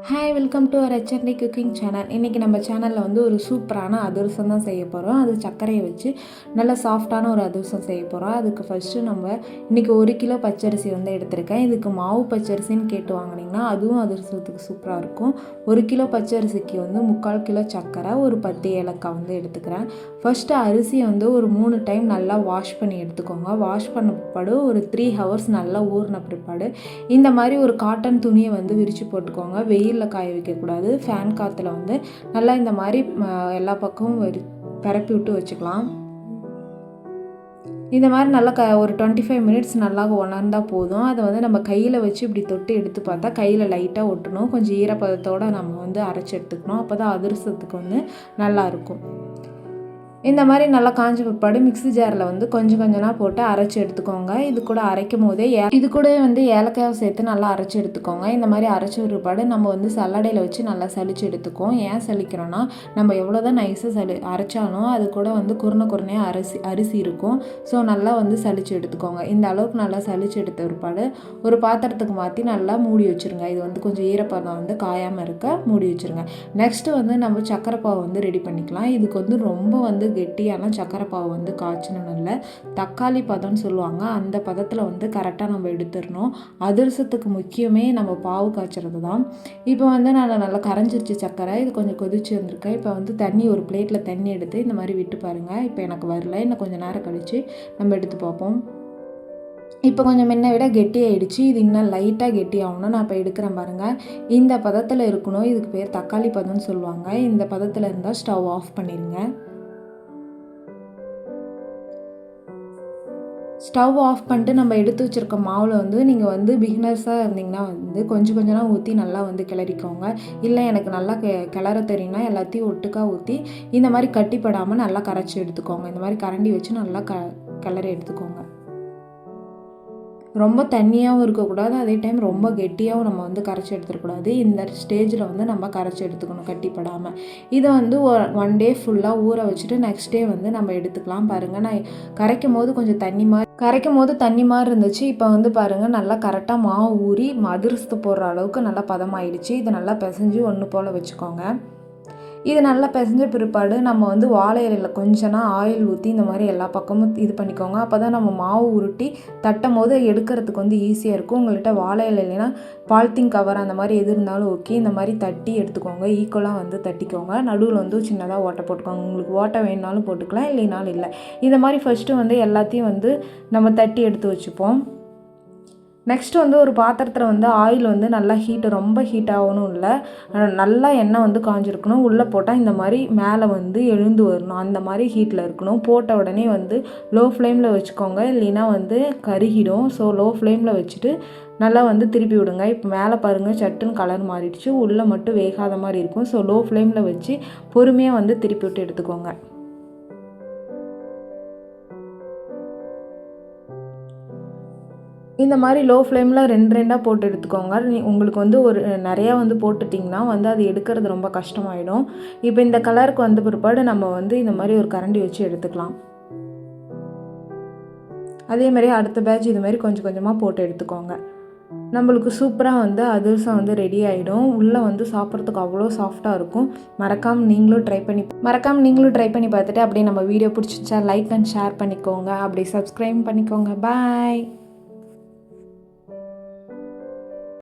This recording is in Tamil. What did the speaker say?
Hi welcome to our HND cooking channel. இன்றைக்கி நம்ம சேனலில் வந்து ஒரு சூப்பரான அதிரசம் தான் செய்ய போகிறோம். அது சர்க்கரையை வச்சு நல்ல சாஃப்டான ஒரு அதிரசம் செய்ய போகிறோம். அதுக்கு ஃபஸ்ட்டு நம்ம இன்றைக்கி 1 கிலோ பச்சரிசி வந்து எடுத்திருக்கேன். இதுக்கு மாவு பச்சரிசின்னு கேட்டு வாங்கினீங்கன்னா அதுவும் அதிரசத்துக்கு சூப்பராக இருக்கும். 1 கிலோ பச்சரிசிக்கு வந்து 3/4 கிலோ சர்க்கரை, ஒரு 10 ஏலக்காய் வந்து எடுத்துக்கிறேன். ஃபஸ்ட்டு அரிசியை வந்து ஒரு 3 டைம் நல்லா வாஷ் பண்ணி எடுத்துக்கோங்க. வாஷ் பண்ண பிற்பாடு ஒரு 3 ஹவர்ஸ் நல்லா ஊறின பிற்பாடு இந்த மாதிரி ஒரு காட்டன் துணியை வந்து விரித்து போட்டுக்கோங்க. வெயிலில் காய வைக்கக்கூடாது. ஃபேன் காற்றுல வந்து நல்லா இந்த மாதிரி எல்லா பக்கமும் பரப்பி விட்டு வச்சுக்கலாம். இந்த மாதிரி நல்லா ஒரு 25 மினிட்ஸ் நல்லா உணர்ந்தால் போதும். அதை வந்து நம்ம கையில் வச்சு இப்படி தொட்டு எடுத்து பார்த்தா கையில் லைட்டாக ஒட்டணும். கொஞ்சம் ஈரப்பதத்தோடு நம்ம வந்து அரைச்சி எடுத்துக்கணும். அப்போ தான் அதிரசத்துக்கு வந்து நல்லாயிருக்கும். இந்த மாதிரி நல்லா காஞ்ச பிற்பாடு மிக்ஸி ஜாரில் வந்து கொஞ்சம் கொஞ்சமாக போட்டு அரைச்சி எடுத்துக்கோங்க. இது கூட அரைக்கும் போதே வந்து ஏலக்காயை சேர்த்து நல்லா அரைச்சி எடுத்துக்கோங்க. இந்த மாதிரி அரைச்சி பிற்பாடு நம்ம வந்து சல்லடையில் வச்சு நல்லா சலிச்சு எடுத்துக்கோம். ஏன் சலிக்கிறோன்னா நம்ம எவ்வளோ தான் நைஸாக அரைச்சாலும் அது கூட வந்து குறுனையாக அரிசி இருக்கும். ஸோ நல்லா வந்து சலிச்சு எடுத்துக்கோங்க. இந்த அளவுக்கு நல்லா சலிச்சு எடுத்த பிற்பாடு ஒரு பாத்திரத்துக்கு மாற்றி நல்லா மூடி வச்சுருங்க. இது வந்து கொஞ்சம் ஈரப்பதம் வந்து காயாமல் இருக்க மூடி வச்சுருங்க. நெக்ஸ்ட்டு வந்து நம்ம சக்கரை பாவு வந்து ரெடி பண்ணிக்கலாம். இதுக்கு வந்து ரொம்ப வந்து கெட்டியான சக்கரை பாவு வந்து காய்ச்சணும். இல்லை தக்காளி பதம்னு சொல்லுவாங்க, அந்த பதத்தில் வந்து கரெக்டாக நம்ம எடுத்துடணும். அதிரசத்துக்கு முக்கியமே நம்ம பாவு காய்ச்சறது தான். இப்போ வந்து நான் நல்லா கரைஞ்சிருச்சு சக்கரை. இது கொஞ்சம் கொதிச்சு வந்திருக்கேன். இப்போ வந்து ஒரு பிளேட்டில் தண்ணி எடுத்து இந்த மாதிரி விட்டு பாருங்கள். இப்போ எனக்கு வரல, இன்னும் கொஞ்சம் நேரம் கழித்து நம்ம எடுத்து பார்ப்போம். இப்போ கொஞ்சம் முன்ன விட கெட்டியாகிடுச்சு. இது இன்னும் லைட்டாக கெட்டி ஆகணும். நான் இப்போ எடுக்கிறேன் பாருங்கள். இந்த பதத்தில் இருக்கணும். இதுக்கு பேர் தக்காளி பதம்னு சொல்லுவாங்க. இந்த பதத்தில் இருந்தால் ஸ்டவ் ஆஃப் பண்ணிடுங்க. ஸ்டவ் ஆஃப் பண்ணிட்டு நம்ம எடுத்து வச்சுருக்க மாவில் வந்து நீங்கள் வந்து பிகினர்ஸாக இருந்தீங்கன்னா வந்து கொஞ்சம் கொஞ்சமாக ஊற்றி நல்லா வந்து கிளறிக்கோங்க. இல்லை எனக்கு நல்லா கிளற தெரியும்னா எல்லாத்தையும் ஒட்டுக்கா ஊற்றி இந்த மாதிரி கட்டிப்படாமல் நல்லா கரைச்சி எடுத்துக்கோங்க. இந்த மாதிரி கரண்டி வச்சு நல்லா கிளறி எடுத்துக்கோங்க. ரொம்ப தண்ணியாகவும் இருக்கக்கூடாது, அதே டைம் ரொம்ப கெட்டியாகவும் நம்ம வந்து கரைச்சி எடுத்துடக்கூடாது. இந்த ஸ்டேஜில் வந்து நம்ம கரைச்சி எடுத்துக்கணும் கட்டிப்படாமல். இதை வந்து 1 டே ஃபுல்லாக ஊற வச்சுட்டு நெக்ஸ்ட் டே வந்து நம்ம எடுத்துக்கலாம். பாருங்கள், நான் கரைக்கும் போது கொஞ்சம் தண்ணி மாதிரி இருந்துச்சு. இப்போ வந்து பாருங்கள் நல்லா கரெக்டாக மாவு ஊறி அதிரசத்து போடுற அளவுக்கு நல்லா பதமாயிடுச்சு. இதை நல்லா பிசைஞ்சு ஒன்று போல் வச்சுக்கோங்க. இது நல்லா பிசைஞ்ச பிற்பாடு நம்ம வந்து வாழை இலையில் கொஞ்சம்னா ஆயில் ஊற்றி இந்த மாதிரி எல்லா பக்கமும் இது பண்ணிக்கோங்க. அப்போ தான் நம்ம மாவு உருட்டி தட்டும் போது எடுக்கிறதுக்கு வந்து ஈஸியாக இருக்கும். உங்கள்கிட்ட வாழை இலை இல்லைன்னா பாலித்தீன் கவர் அந்த மாதிரி எது இருந்தாலும் ஓகே. இந்த மாதிரி தட்டி எடுத்துக்கோங்க. ஈக்குவலாக வந்து தட்டிக்கோங்க. நடுவில் வந்து சின்னதாக ஓட்டை போட்டுக்கோங்க. உங்களுக்கு ஓட்டை வேணுனாலும் போட்டுக்கலாம், இல்லைனாலும் இல்லை. இந்த மாதிரி ஃபஸ்ட்டு வந்து எல்லாத்தையும் வந்து நம்ம தட்டி எடுத்து வச்சுப்போம். நெக்ஸ்ட்டு வந்து ஒரு பாத்திரத்தில் வந்து ஆயில் வந்து நல்லா ரொம்ப ஹீட் ஆகணும் இல்லை, நல்லா எண்ணெய் வந்து காஞ்சிருக்கணும். உள்ளே போட்டால் இந்த மாதிரி மேலே வந்து எழுந்து வரணும். அந்த மாதிரி ஹீட்டில் இருக்கணும். போட்ட உடனே வந்து லோ ஃப்ளேமில் வச்சுக்கோங்க, இல்லைன்னா வந்து கருகிடும். ஸோ லோ ஃப்ளேமில் வச்சுட்டு நல்லா வந்து திருப்பி விடுங்க. இப்போ மேலே பாருங்கள் சட்டுன்னு கலர் மாறிடுச்சு. உள்ளே மட்டும் வேகாத மாதிரி இருக்கும். ஸோ லோ ஃப்ளேமில் வச்சு பொறுமையாக வந்து திருப்பி விட்டு எடுத்துக்கோங்க. இந்த மாதிரி லோ ஃப்ளேமில் 2 போட்டு எடுத்துக்கோங்க. உங்களுக்கு வந்து ஒரு நிறையா வந்து போட்டுட்டிங்கன்னா வந்து அது எடுக்கிறது ரொம்ப கஷ்டமாயிடும். இப்போ இந்த கலருக்கு வந்த பிற்பாடு நம்ம வந்து இந்த மாதிரி ஒரு கரண்டி வச்சு எடுத்துக்கலாம். அதே மாதிரி அடுத்த பேட்ச் இது மாதிரி கொஞ்சம் கொஞ்சமாக போட்டு எடுத்துக்கோங்க. நம்மளுக்கு சூப்பராக வந்து அதிரசம் வந்து ரெடி ஆகிடும். உள்ளே வந்து சாப்பிட்றதுக்கு அவ்வளோ சாஃப்டாக இருக்கும். மறக்காமல் நீங்களும் ட்ரை பண்ணி பார்த்துட்டு அப்படியே நம்ம வீடியோ பிடிச்சிச்சா லைக் அண்ட் ஷேர் பண்ணிக்கோங்க. அப்படியே சப்ஸ்கிரைப் பண்ணிக்கோங்க. பாய்.